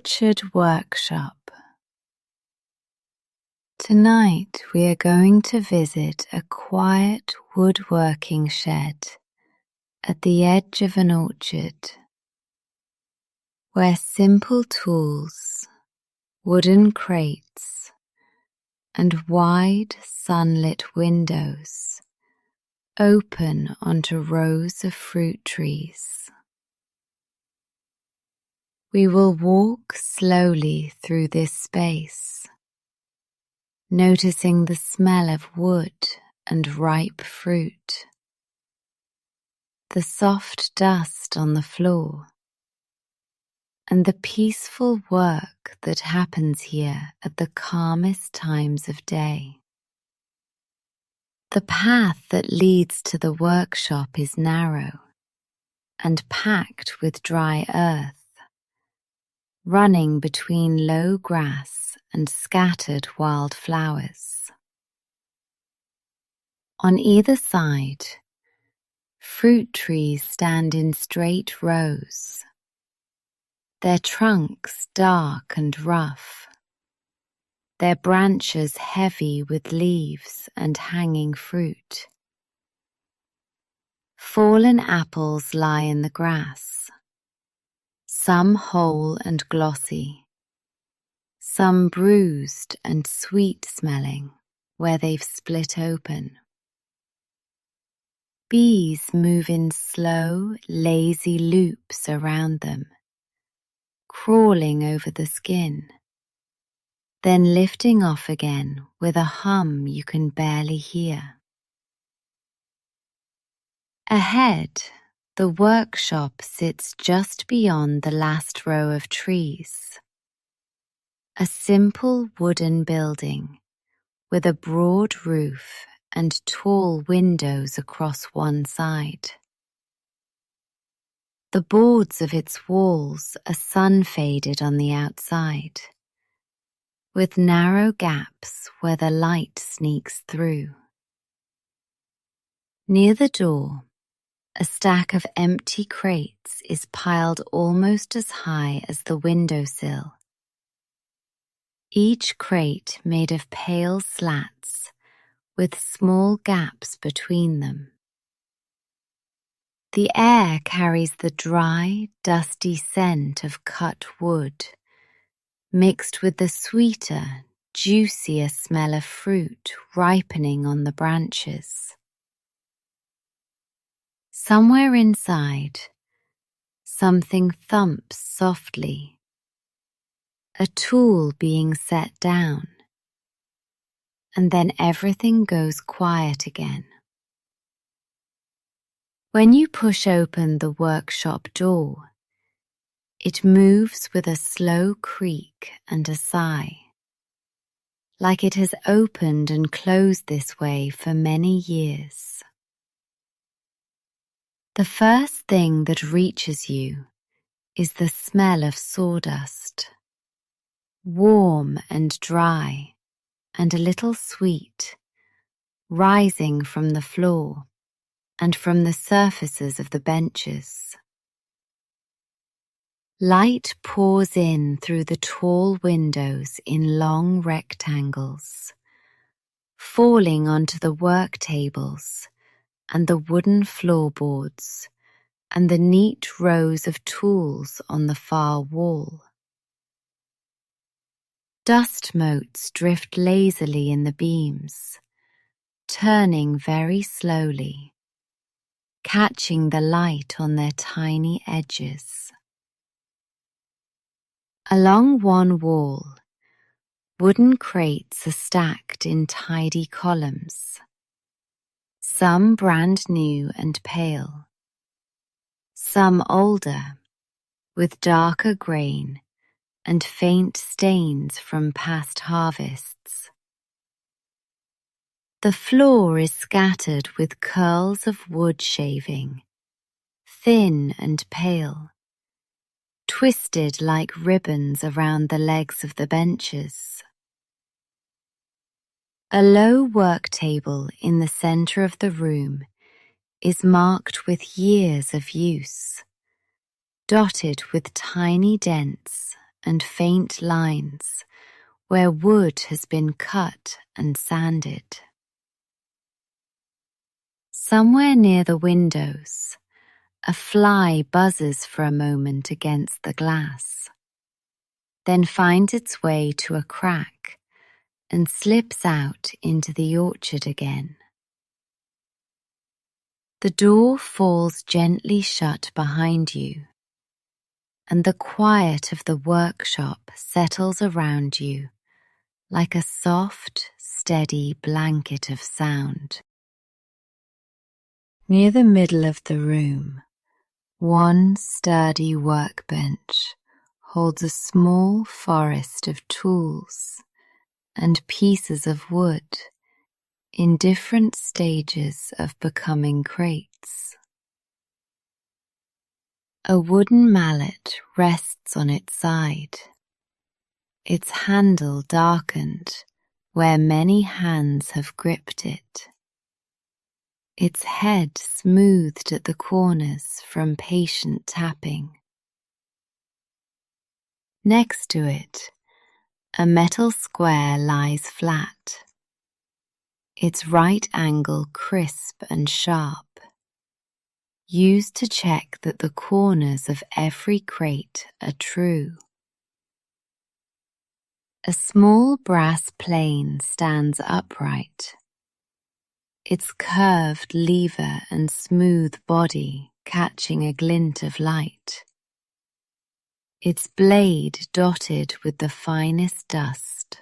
Orchard Workshop. Tonight we are going to visit a quiet woodworking shed at the edge of an orchard, where simple tools, wooden crates, and wide sunlit windows open onto rows of fruit trees. We will walk slowly through this space, noticing the smell of wood and ripe fruit, the soft dust on the floor, and the peaceful work that happens here at the calmest times of day. The path that leads to the workshop is narrow and packed with dry earth, running between low grass and scattered wild flowers. On either side, fruit trees stand in straight rows, their trunks dark and rough, their branches heavy with leaves and hanging fruit. Fallen apples lie in the grass, some whole and glossy, some bruised and sweet-smelling where they've split open. Bees move in slow, lazy loops around them, crawling over the skin, then lifting off again with a hum you can barely hear. Ahead, the workshop sits just beyond the last row of trees. A simple wooden building with a broad roof and tall windows across one side. The boards of its walls are sun-faded on the outside, with narrow gaps where the light sneaks through. Near the door, a stack of empty crates is piled almost as high as the windowsill. Each crate made of pale slats with small gaps between them. The air carries the dry, dusty scent of cut wood, mixed with the sweeter, juicier smell of fruit ripening on the branches. Somewhere inside, something thumps softly, a tool being set down, and then everything goes quiet again. When you push open the workshop door, it moves with a slow creak and a sigh, like it has opened and closed this way for many years. The first thing that reaches you is the smell of sawdust, warm and dry and a little sweet, rising from the floor and from the surfaces of the benches. Light pours in through the tall windows in long rectangles, falling onto the work tables and the wooden floorboards and the neat rows of tools on the far wall. Dust motes drift lazily in the beams, turning very slowly, catching the light on their tiny edges. Along one wall, wooden crates are stacked in tidy columns, some brand new and pale, some older, with darker grain and faint stains from past harvests. The floor is scattered with curls of wood shaving, thin and pale, twisted like ribbons around the legs of the benches. A low work table in the center of the room is marked with years of use, dotted with tiny dents and faint lines where wood has been cut and sanded. Somewhere near the windows, a fly buzzes for a moment against the glass, then finds its way to a crack and slips out into the orchard again. The door falls gently shut behind you, and the quiet of the workshop settles around you like a soft, steady blanket of sound. Near the middle of the room, one sturdy workbench holds a small forest of tools and pieces of wood in different stages of becoming crates. A wooden mallet rests on its side, its handle darkened where many hands have gripped it, its head smoothed at the corners from patient tapping. Next to it, a metal square lies flat, its right angle crisp and sharp, used to check that the corners of every crate are true. A small brass plane stands upright, its curved lever and smooth body catching a glint of light, its blade dotted with the finest dust.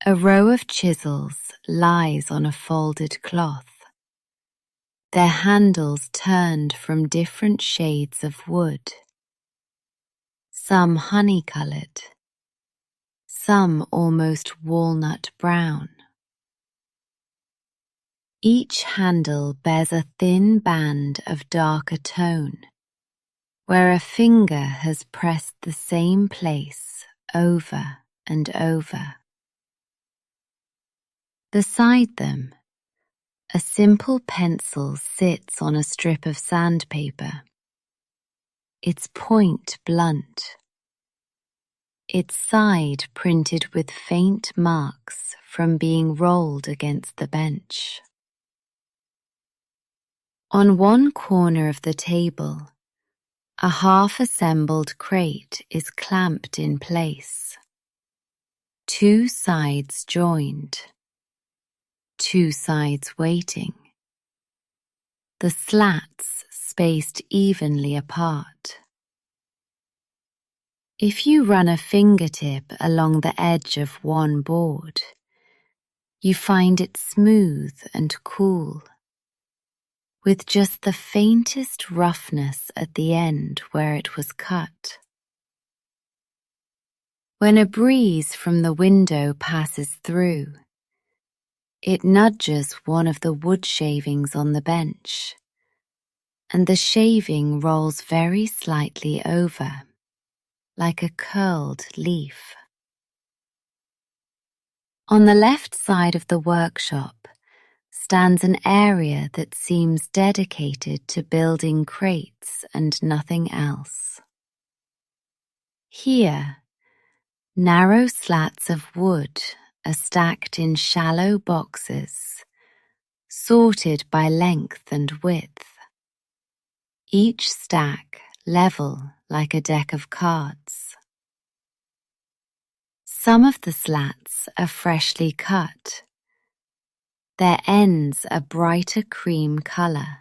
A row of chisels lies on a folded cloth, their handles turned from different shades of wood, some honey-coloured, some almost walnut brown. Each handle bears a thin band of darker tone, where a finger has pressed the same place over and over. Beside them, a simple pencil sits on a strip of sandpaper, its point blunt, its side printed with faint marks from being rolled against the bench. On one corner of the table, a half-assembled crate is clamped in place, two sides joined, two sides waiting, the slats spaced evenly apart. If you run a fingertip along the edge of one board, you find it smooth and cool, with just the faintest roughness at the end where it was cut. When a breeze from the window passes through, it nudges one of the wood shavings on the bench, and the shaving rolls very slightly over, like a curled leaf. On the left side of the workshop stands an area that seems dedicated to building crates and nothing else. Here, narrow slats of wood are stacked in shallow boxes, sorted by length and width, each stack level like a deck of cards. Some of the slats are freshly cut. Their ends are brighter cream colour,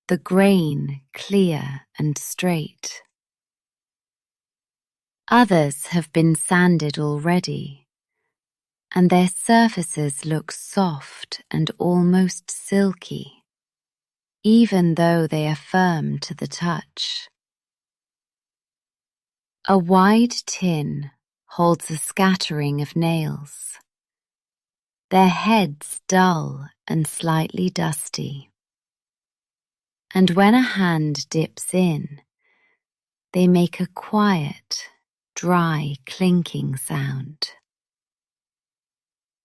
the grain clear and straight. Others have been sanded already, and their surfaces look soft and almost silky, even though they are firm to the touch. A wide tin holds a scattering of nails, their heads dull and slightly dusty. And when a hand dips in, they make a quiet, dry clinking sound.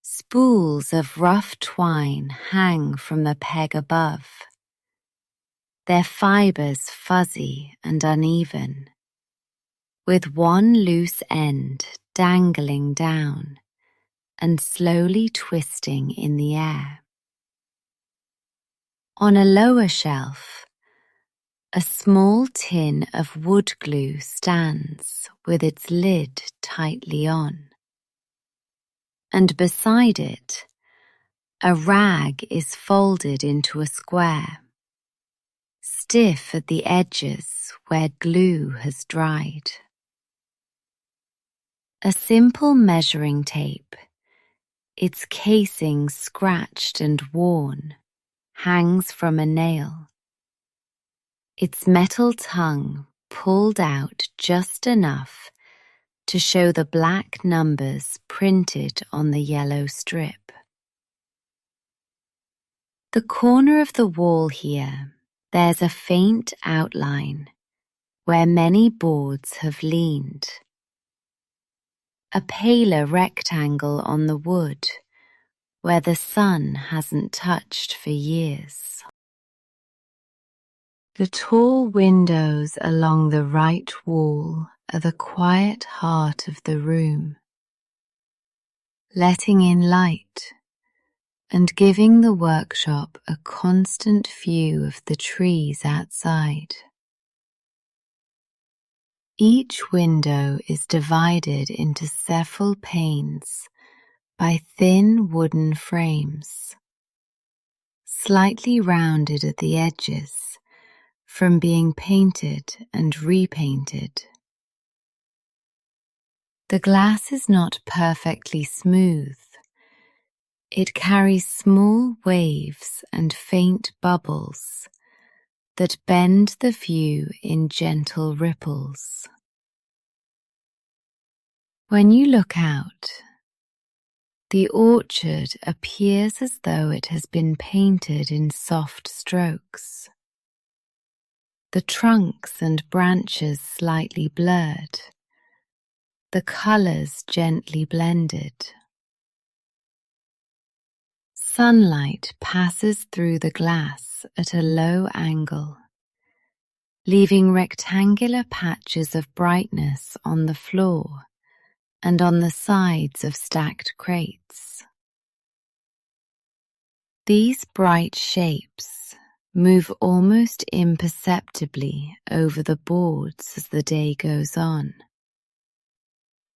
Spools of rough twine hang from the peg above, their fibres fuzzy and uneven, with one loose end dangling down and slowly twisting in the air. On a lower shelf, a small tin of wood glue stands with its lid tightly on, and beside it, a rag is folded into a square, stiff at the edges where glue has dried. A simple measuring tape, its casing scratched and worn, hangs from a nail, its metal tongue pulled out just enough to show the black numbers printed on the yellow strip. The corner of the wall here bears a faint outline where many boards have leaned. A paler rectangle on the wood where the sun hasn't touched for years. The tall windows along the right wall are the quiet heart of the room, letting in light and giving the workshop a constant view of the trees outside. Each window is divided into several panes by thin wooden frames, slightly rounded at the edges from being painted and repainted. The glass is not perfectly smooth. It carries small waves and faint bubbles that bend the view in gentle ripples. When you look out, the orchard appears as though it has been painted in soft strokes. The trunks and branches slightly blurred, the colours gently blended. Sunlight passes through the glass at a low angle, leaving rectangular patches of brightness on the floor and on the sides of stacked crates. These bright shapes move almost imperceptibly over the boards as the day goes on,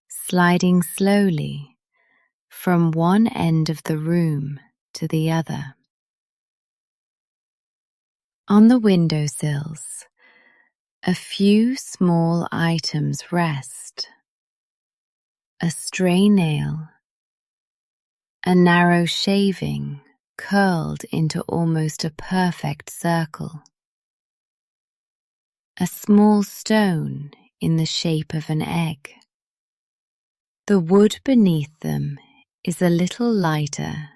sliding slowly from one end of the room to the other. On the windowsills, a few small items rest: a stray nail, a narrow shaving curled into almost a perfect circle, a small stone in the shape of an egg. The wood beneath them is a little lighter,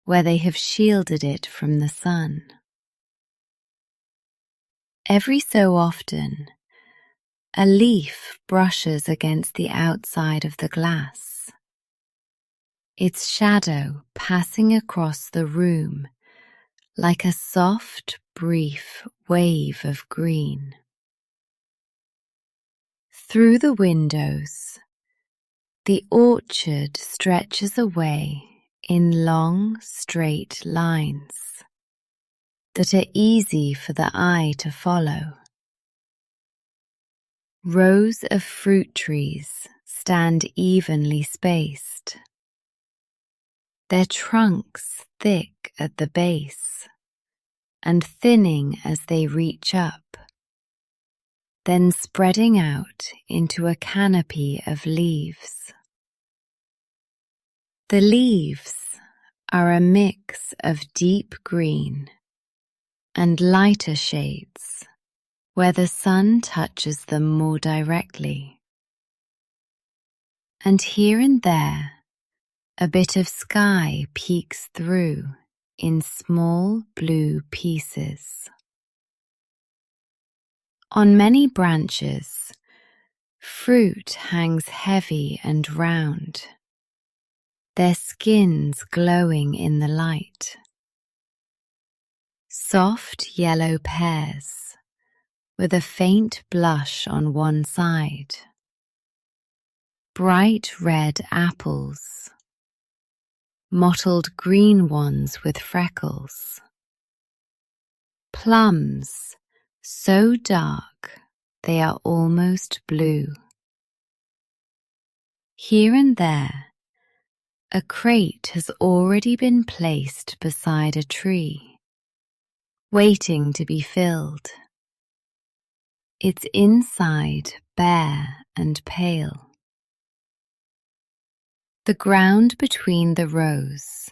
where they have shielded it from the sun. Every so often, a leaf brushes against the outside of the glass, its shadow passing across the room like a soft, brief wave of green. Through the windows, the orchard stretches away in long, straight lines that are easy for the eye to follow. Rows of fruit trees stand evenly spaced, their trunks thick at the base and thinning as they reach up, then spreading out into a canopy of leaves. The leaves are a mix of deep green and lighter shades where the sun touches them more directly. And here and there, a bit of sky peeks through in small blue pieces. On many branches, fruit hangs heavy and round, their skins glowing in the light. Soft yellow pears, with a faint blush on one side. Bright red apples, mottled green ones with freckles. Plums, so dark they are almost blue. Here and there, a crate has already been placed beside a tree, waiting to be filled. Its inside bare and pale. The ground between the rows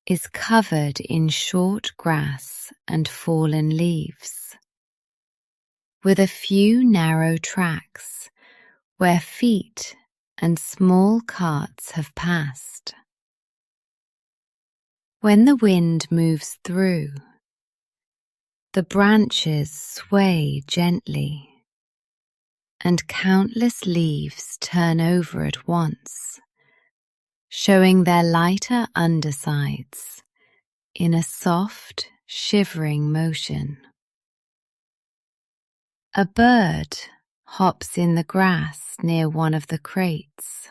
is covered in short grass and fallen leaves, with a few narrow tracks where feet and small carts have passed. When the wind moves through, the branches sway gently, and countless leaves turn over at once, showing their lighter undersides in a soft, shivering motion. A bird hops in the grass near one of the crates,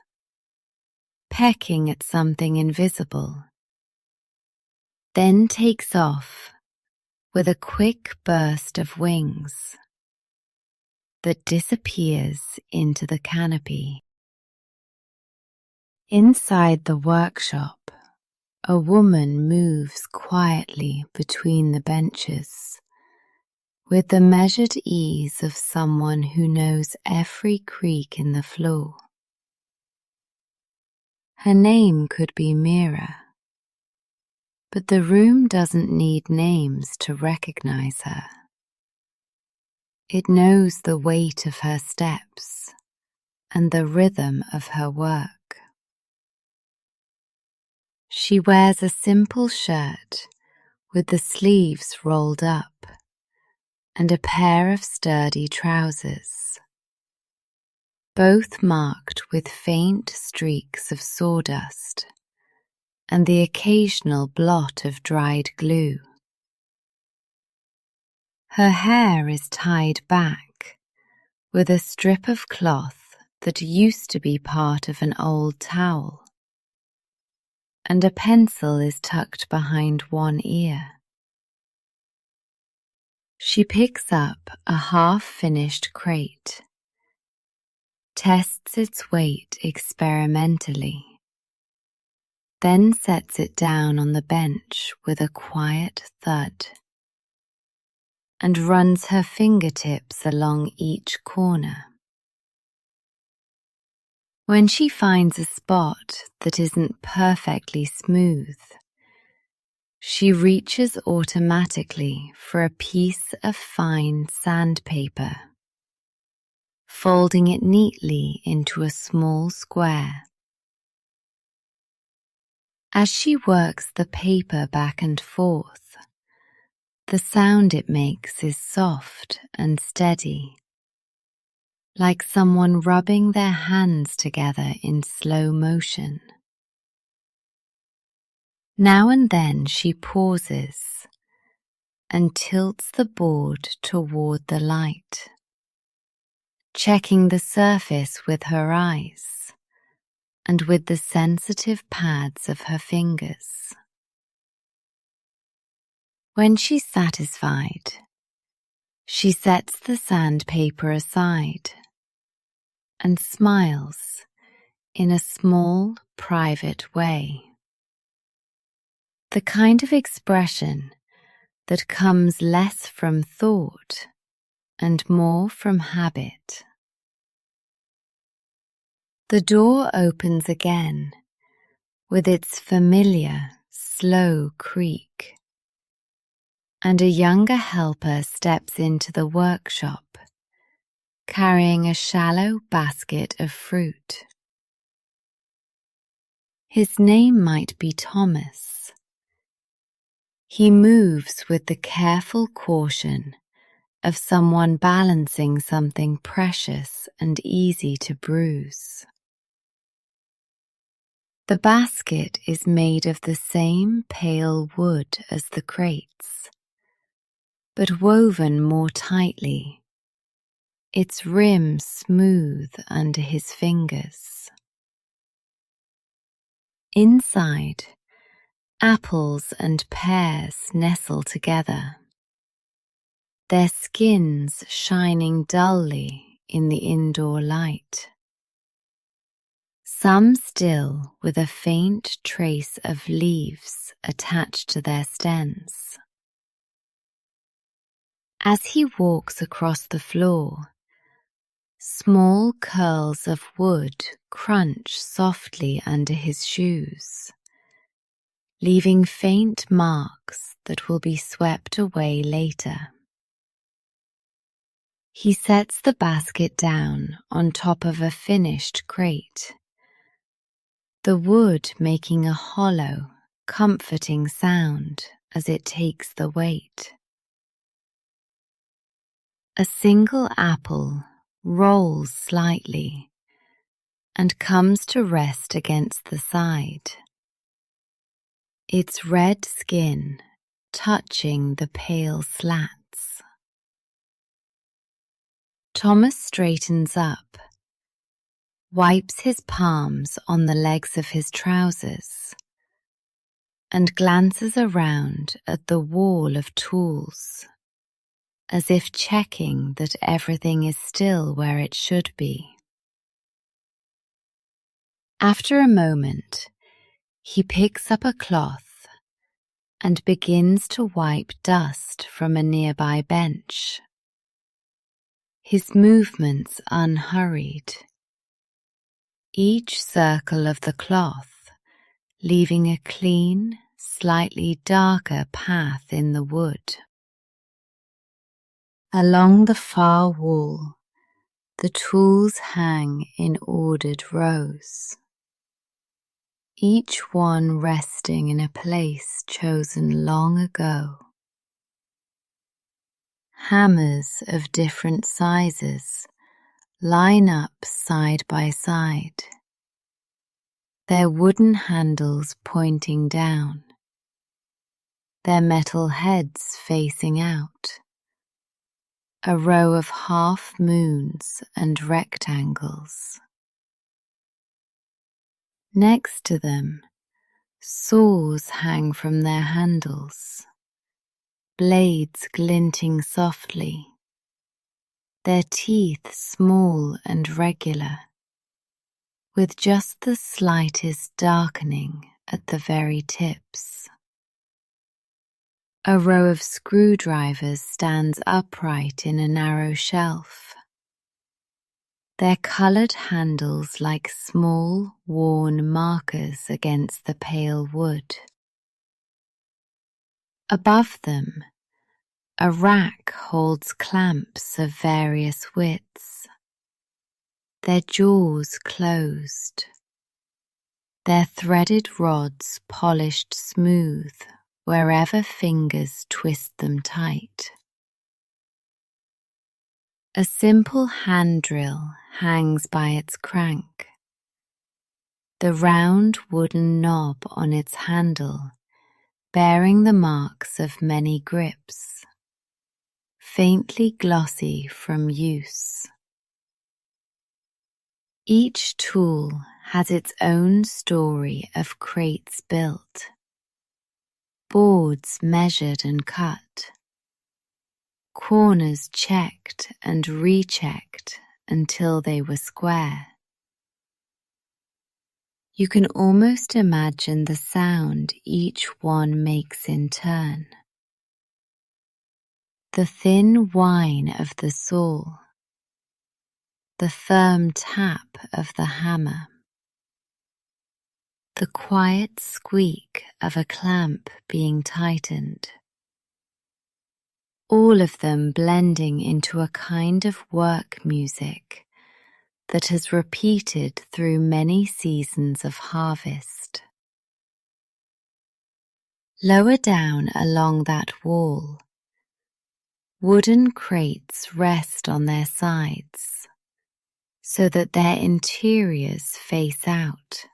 pecking at something invisible, then takes off with a quick burst of wings that disappears into the canopy. Inside the workshop, a woman moves quietly between the benches, with the measured ease of someone who knows every creak in the floor. Her name could be Mira, but the room doesn't need names to recognize her. It knows the weight of her steps and the rhythm of her work. She wears a simple shirt with the sleeves rolled up and a pair of sturdy trousers, both marked with faint streaks of sawdust and the occasional blot of dried glue. Her hair is tied back with a strip of cloth that used to be part of an old towel, and a pencil is tucked behind one ear. She picks up a half-finished crate, tests its weight experimentally, then sets it down on the bench with a quiet thud, and runs her fingertips along each corner. When she finds a spot that isn't perfectly smooth, she reaches automatically for a piece of fine sandpaper, folding it neatly into a small square. As she works the paper back and forth, the sound it makes is soft and steady, like someone rubbing their hands together in slow motion. Now and then she pauses and tilts the board toward the light, checking the surface with her eyes and with the sensitive pads of her fingers. When she's satisfied, she sets the sandpaper aside and smiles in a small, private way. The kind of expression that comes less from thought and more from habit. The door opens again with its familiar, slow creak, and a younger helper steps into the workshop, carrying a shallow basket of fruit. His name might be Thomas. He moves with the careful caution of someone balancing something precious and easy to bruise. The basket is made of the same pale wood as the crates, but woven more tightly its rim smooth under his fingers. Inside, apples and pears nestle together, their skins shining dully in the indoor light. Some still with a faint trace of leaves attached to their stems. As he walks across the floor, small curls of wood crunch softly under his shoes, leaving faint marks that will be swept away later. He sets the basket down on top of a finished crate, the wood making a hollow, comforting sound as it takes the weight. A single apple rolls slightly and comes to rest against the side, its red skin touching the pale slats. Thomas straightens up, wipes his palms on the legs of his trousers, and glances around at the wall of tools, as if checking that everything is still where it should be. After a moment, he picks up a cloth and begins to wipe dust from a nearby bench, his movements unhurried, each circle of the cloth leaving a clean, slightly darker path in the wood. Along the far wall, the tools hang in ordered rows, each one resting in a place chosen long ago. Hammers of different sizes line up side by side, their wooden handles pointing down, their metal heads facing out, a row of half moons and rectangles. Next to them, saws hang from their handles, blades glinting softly, their teeth small and regular, with just the slightest darkening at the very tips. A row of screwdrivers stands upright in a narrow shelf, their coloured handles like small, worn markers against the pale wood. Above them, a rack holds clamps of various widths, their jaws closed, their threaded rods polished smooth wherever fingers twist them tight. A simple hand drill hangs by its crank, the round wooden knob on its handle bearing the marks of many grips, faintly glossy from use. Each tool has its own story of crates built, boards measured and cut, corners checked and rechecked until they were square. You can almost imagine the sound each one makes in turn. The thin whine of the saw, the firm tap of the hammer, the quiet squeak of a clamp being tightened, all of them blending into a kind of work music that has repeated through many seasons of harvest. Lower down along that wall, wooden crates rest on their sides so that their interiors face out,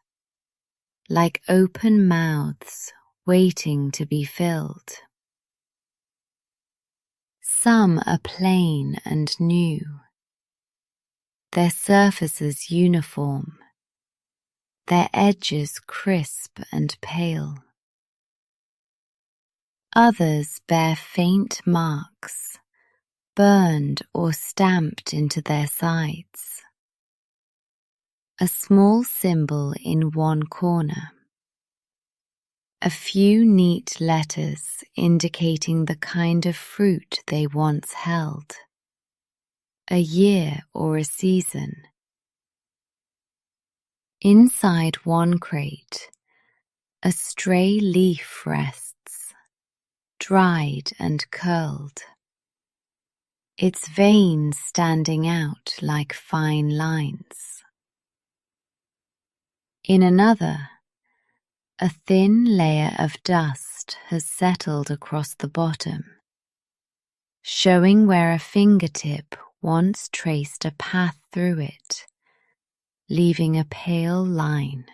like open mouths waiting to be filled. Some are plain and new, their surfaces uniform, their edges crisp and pale. Others bear faint marks, burned or stamped into their sides. A small symbol in one corner. A few neat letters indicating the kind of fruit they once held. A year or a season. Inside one crate, a stray leaf rests, dried and curled, its veins standing out like fine lines. In another, a thin layer of dust has settled across the bottom, showing where a fingertip once traced a path through it, leaving a pale line.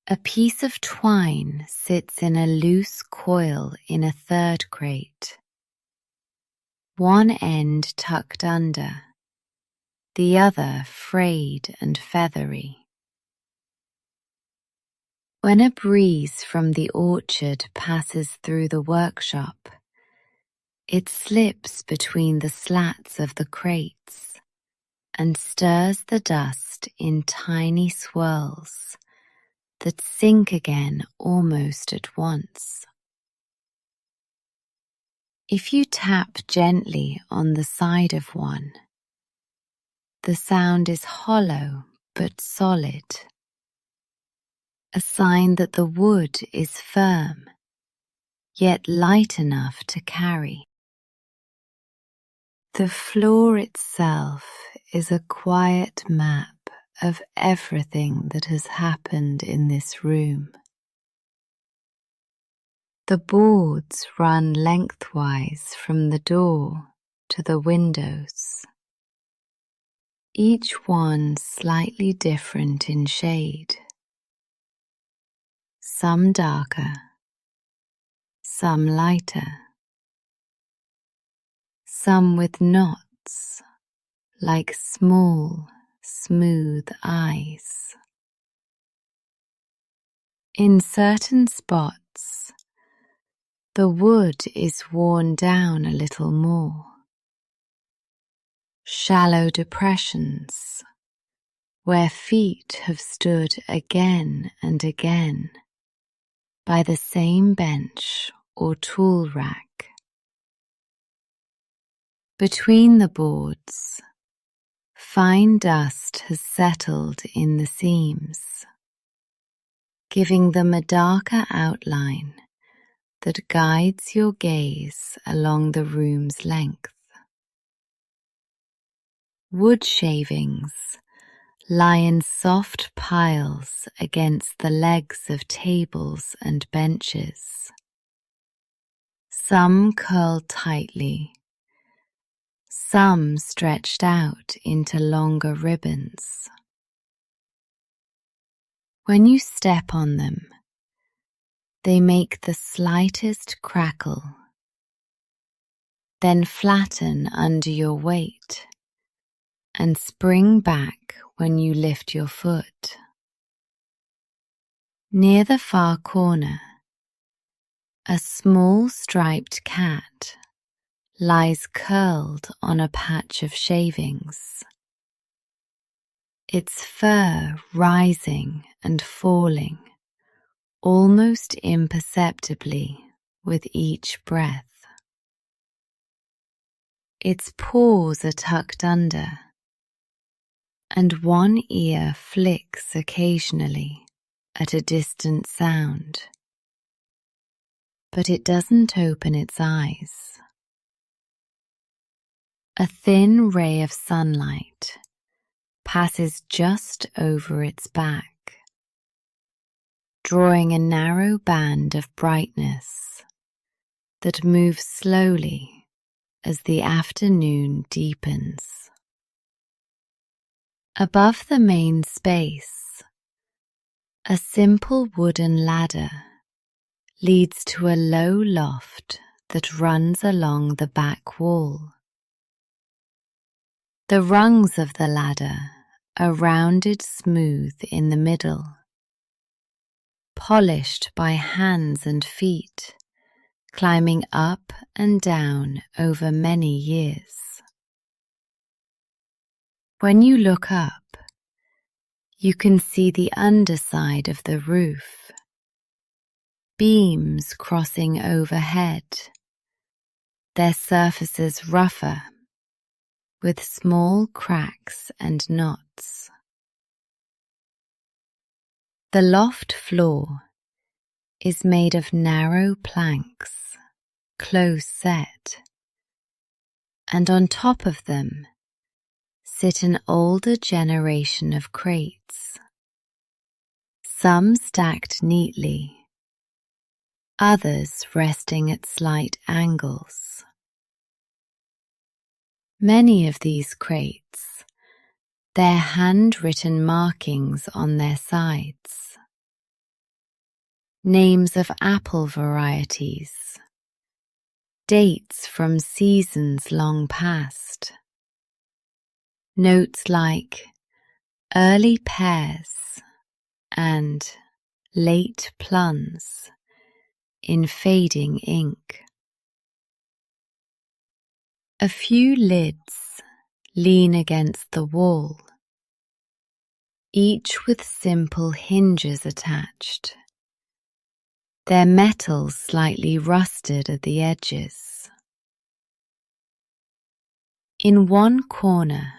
A piece of twine sits in a loose coil in a third crate, one end tucked under, the other frayed and feathery. When a breeze from the orchard passes through the workshop, it slips between the slats of the crates and stirs the dust in tiny swirls that sink again almost at once. If you tap gently on the side of one, the sound is hollow but solid, a sign that the wood is firm, yet light enough to carry. The floor itself is a quiet map of everything that has happened in this room. The boards run lengthwise from the door to the windows, each one slightly different in shade, some darker, some lighter, some with knots like small, smooth eyes. In certain spots, the wood is worn down a little more. Shallow depressions where feet have stood again and again by the same bench or tool rack. Between the boards, fine dust has settled in the seams, giving them a darker outline that guides your gaze along the room's length. Wood shavings lie in soft piles against the legs of tables and benches. Some curl tightly, some stretched out into longer ribbons. When you step on them, they make the slightest crackle, then flatten under your weight and spring back when you lift your foot. Near the far corner, a small striped cat lies curled on a patch of shavings, its fur rising and falling almost imperceptibly with each breath. Its paws are tucked under, and one ear flicks occasionally at a distant sound, but it doesn't open its eyes. A thin ray of sunlight passes just over its back, drawing a narrow band of brightness that moves slowly as the afternoon deepens. Above the main space, a simple wooden ladder leads to a low loft that runs along the back wall. The rungs of the ladder are rounded smooth in the middle, polished by hands and feet, climbing up and down over many years. When you look up, you can see the underside of the roof, beams crossing overhead, their surfaces rougher, with small cracks and knots. The loft floor is made of narrow planks, close set, and on top of them sit an older generation of crates, some stacked neatly, others resting at slight angles. Many of these crates, their handwritten markings on their sides, names of apple varieties, dates from seasons long past, notes like early pears and late plums in fading ink. A few lids lean against the wall, each with simple hinges attached, their metal slightly rusted at the edges. In one corner,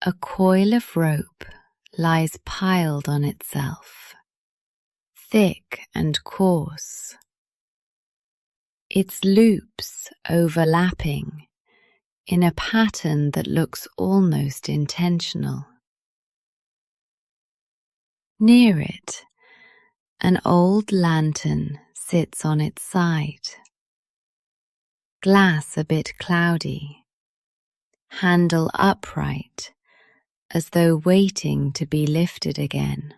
a coil of rope lies piled on itself, thick and coarse, its loops overlapping in a pattern that looks almost intentional. Near it, an old lantern sits on its side, glass a bit cloudy, handle upright as though waiting to be lifted again.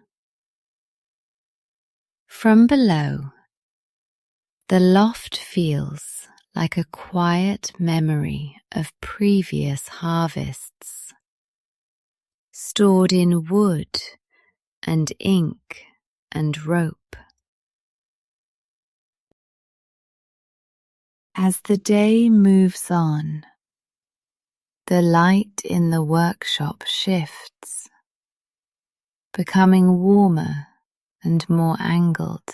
From below, the loft feels like a quiet memory of previous harvests, stored in wood and ink and rope. As the day moves on, the light in the workshop shifts, becoming warmer and more angled.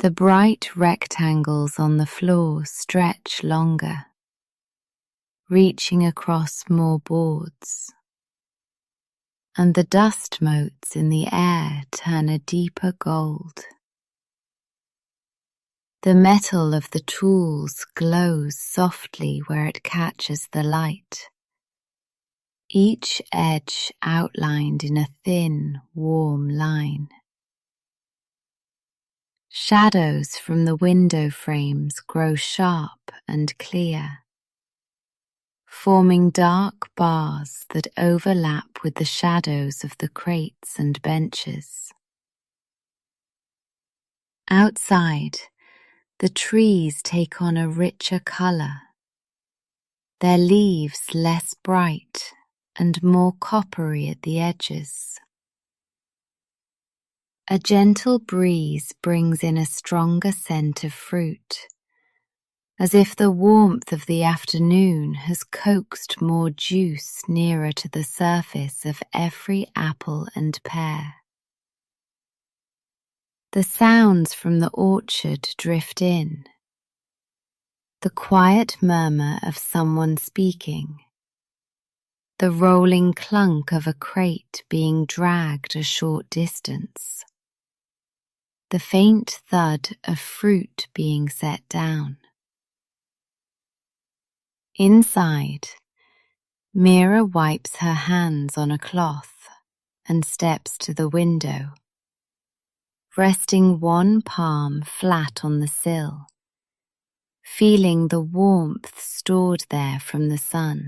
The bright rectangles on the floor stretch longer, reaching across more boards, and the dust motes in the air turn a deeper gold. The metal of the tools glows softly where it catches the light, each edge outlined in a thin, warm line. Shadows from the window frames grow sharp and clear, forming dark bars that overlap with the shadows of the crates and benches. Outside, the trees take on a richer colour, their leaves less bright and more coppery at the edges. A gentle breeze brings in a stronger scent of fruit, as if the warmth of the afternoon has coaxed more juice nearer to the surface of every apple and pear. The sounds from the orchard drift in, the quiet murmur of someone speaking, the rolling clunk of a crate being dragged a short distance, the faint thud of fruit being set down. Inside, Mira wipes her hands on a cloth and steps to the window, resting one palm flat on the sill, feeling the warmth stored there from the sun.